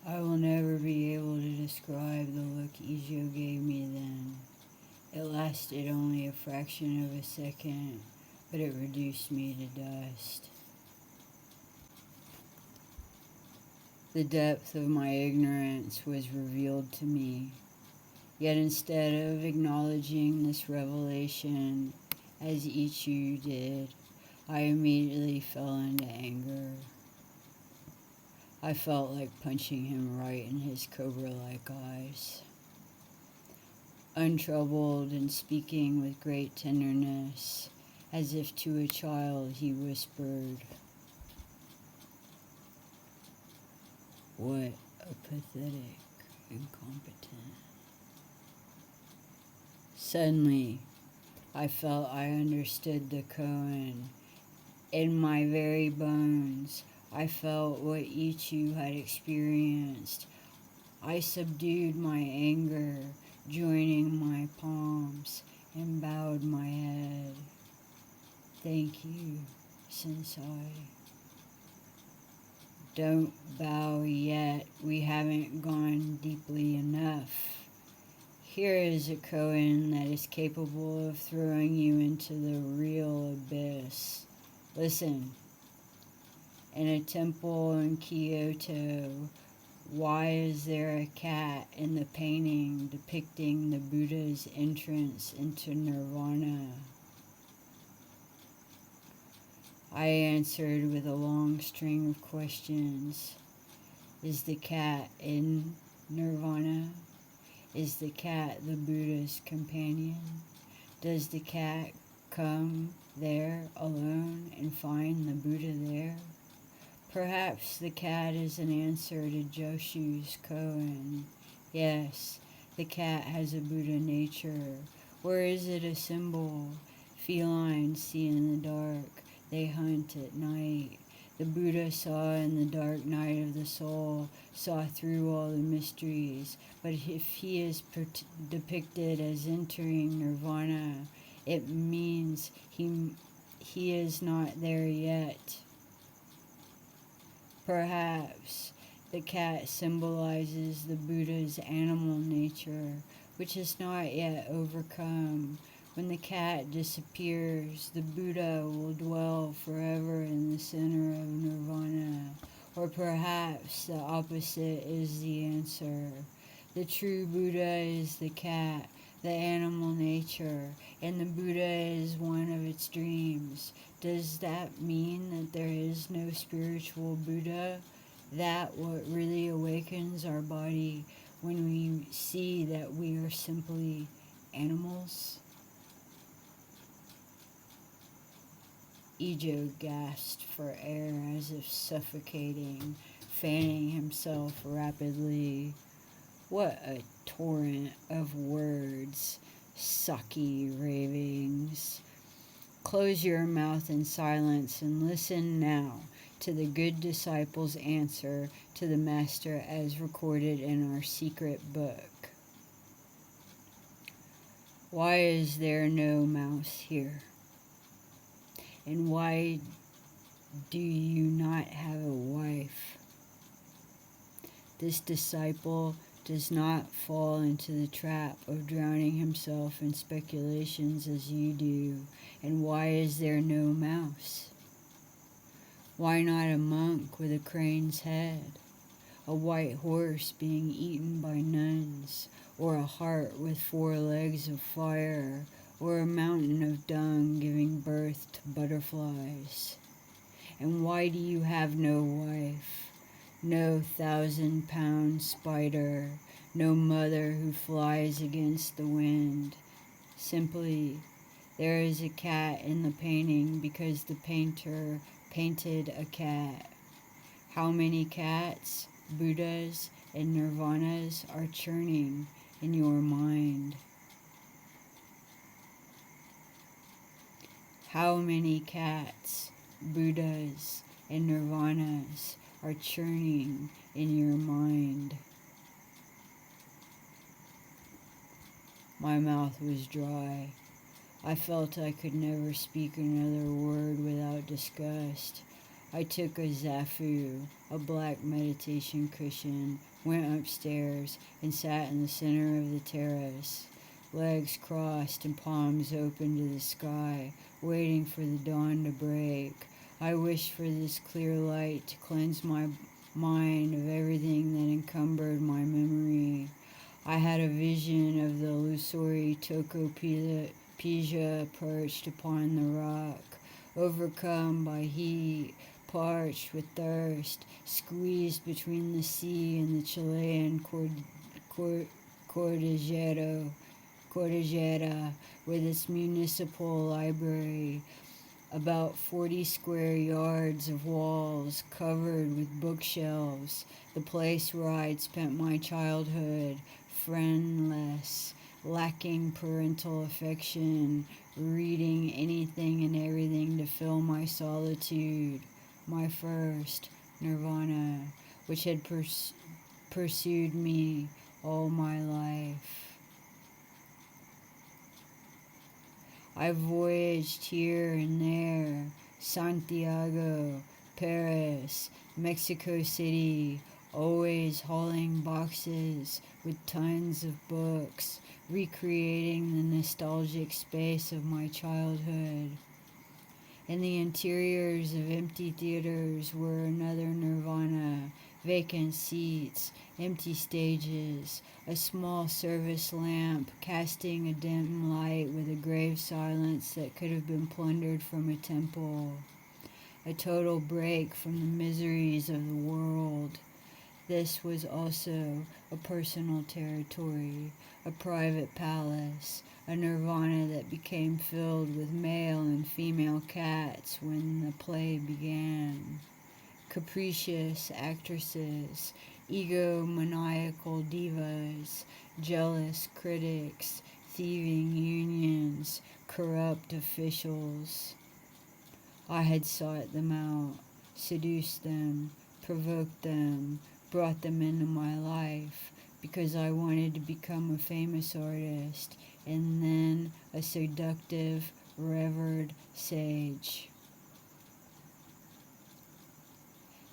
I will never be able to describe the look Ijo gave me then. It lasted only a fraction of a second, but it reduced me to dust. The depth of my ignorance was revealed to me. Yet instead of acknowledging this revelation, as Ichu did, I immediately fell into anger. I felt like punching him right in his cobra-like eyes. Untroubled and speaking with great tenderness, as if to a child, he whispered, "What a pathetic incompetent." Suddenly, I felt I understood the koan. In my very bones, I felt what Ichu had experienced. I subdued my anger, joining my palms, and bowed my head. "Thank you, Sensei." "Don't bow yet. We haven't gone deeply enough. Here is a koan that is capable of throwing you into the real abyss. Listen. In a temple in Kyoto, why is there a cat in the painting depicting the Buddha's entrance into nirvana?" I answered with a long string of questions. Is the cat in nirvana? Is the cat the Buddha's companion? Does the cat come there alone and find the Buddha there? Perhaps the cat is an answer to Joshu's koan. Yes, the cat has a Buddha nature. Or is it a symbol? Felines see in the dark. They hunt at night. The Buddha saw in the dark night of the soul, saw through all the mysteries. But if he is depicted as entering nirvana, it means he is not there yet. Perhaps the cat symbolizes the Buddha's animal nature, which is not yet overcome. When the cat disappears, the Buddha will dwell forever in the center of nirvana. Or perhaps the opposite is the answer. The true Buddha is the cat, the animal nature, and the Buddha is one of its dreams. Does that mean that there is no spiritual Buddha? That what really awakens our body when we see that we are simply animals? Ijo gasped for air as if suffocating, fanning himself rapidly. What a torrent of words, sucky ravings. Close your mouth in silence and listen now to the good disciple's answer to the Master as recorded in our secret book. Why is there no mouse here? And why do you not have a wife? This disciple does not fall into the trap of drowning himself in speculations as you do. And why is there no mouse? Why not a monk with a crane's head? A white horse being eaten by nuns? Or a heart with 4 legs of fire? Or a mountain of dung giving birth to butterflies? And why do you have no wife? No 1,000-pound spider, no mother who flies against the wind. Simply, there is a cat in the painting because the painter painted a cat. How many cats, Buddhas, and nirvanas are churning in your mind? How many cats, Buddhas, and nirvanas are churning in your mind? My mouth was dry. I felt I could never speak another word without disgust. I took a zafu, a black meditation cushion, went upstairs, and sat in the center of the terrace, legs crossed and palms open to the sky, waiting for the dawn to break. I wished for this clear light to cleanse my mind of everything that encumbered my memory. I had a vision of the illusory Tokopedia perched upon the rock, overcome by heat, parched with thirst, squeezed between the sea and the Chilean Cordillera, with its municipal library, about 40 square yards of walls covered with bookshelves, the place where I'd spent my childhood, friendless, lacking parental affection, reading anything and everything to fill my solitude, my first nirvana, which had pursued me all my life. I voyaged here and there, Santiago, Paris, Mexico City, always hauling boxes with tons of books, recreating the nostalgic space of my childhood. In the interiors of empty theaters were another nirvana, vacant seats, empty stages, a small service lamp casting a dim light with a grave silence that could have been plundered from a temple. A total break from the miseries of the world. This was also a personal territory, a private palace, a nirvana that became filled with male and female cats when the play began. Capricious actresses, egomaniacal divas, jealous critics, thieving unions, corrupt officials. I had sought them out, seduced them, provoked them, brought them into my life because I wanted to become a famous artist and then a seductive, revered sage.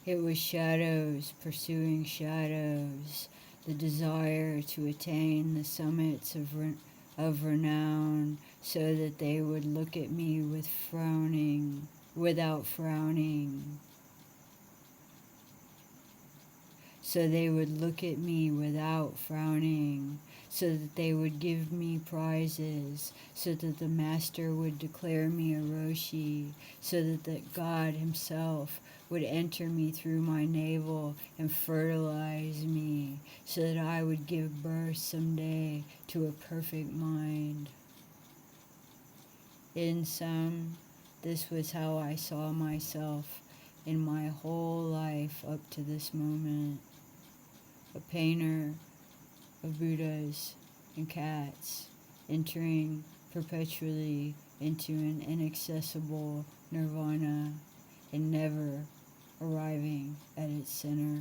It was shadows pursuing shadows, the desire to attain the summits of renown so that they would look at me without frowning. So they would look at me without frowning, so that they would give me prizes, so that the master would declare me a Roshi, so that God himself would enter me through my navel and fertilize me, so that I would give birth someday to a perfect mind. In sum, this was how I saw myself in my whole life up to this moment. A painter of Buddhas and cats, entering perpetually into an inaccessible nirvana and never arriving at its center.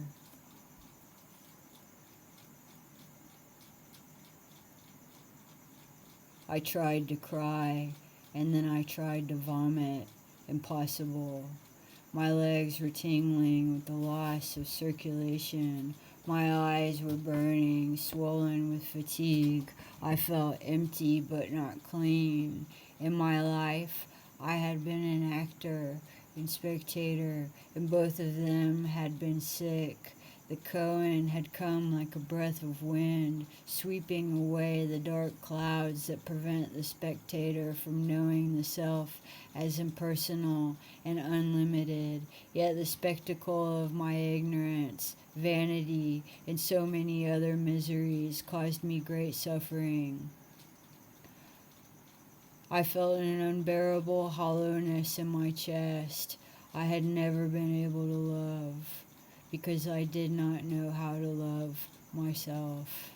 I tried to cry, and then I tried to vomit. Impossible. My legs were tingling with the loss of circulation. My eyes were burning, swollen with fatigue. I felt empty but not clean. In my life, I had been an actor and spectator, and both of them had been sick. The koan had come like a breath of wind, sweeping away the dark clouds that prevent the spectator from knowing the self as impersonal and unlimited. Yet the spectacle of my ignorance, vanity, and so many other miseries caused me great suffering. I felt an unbearable hollowness in my chest. I had never been able to love, because I did not know how to love myself.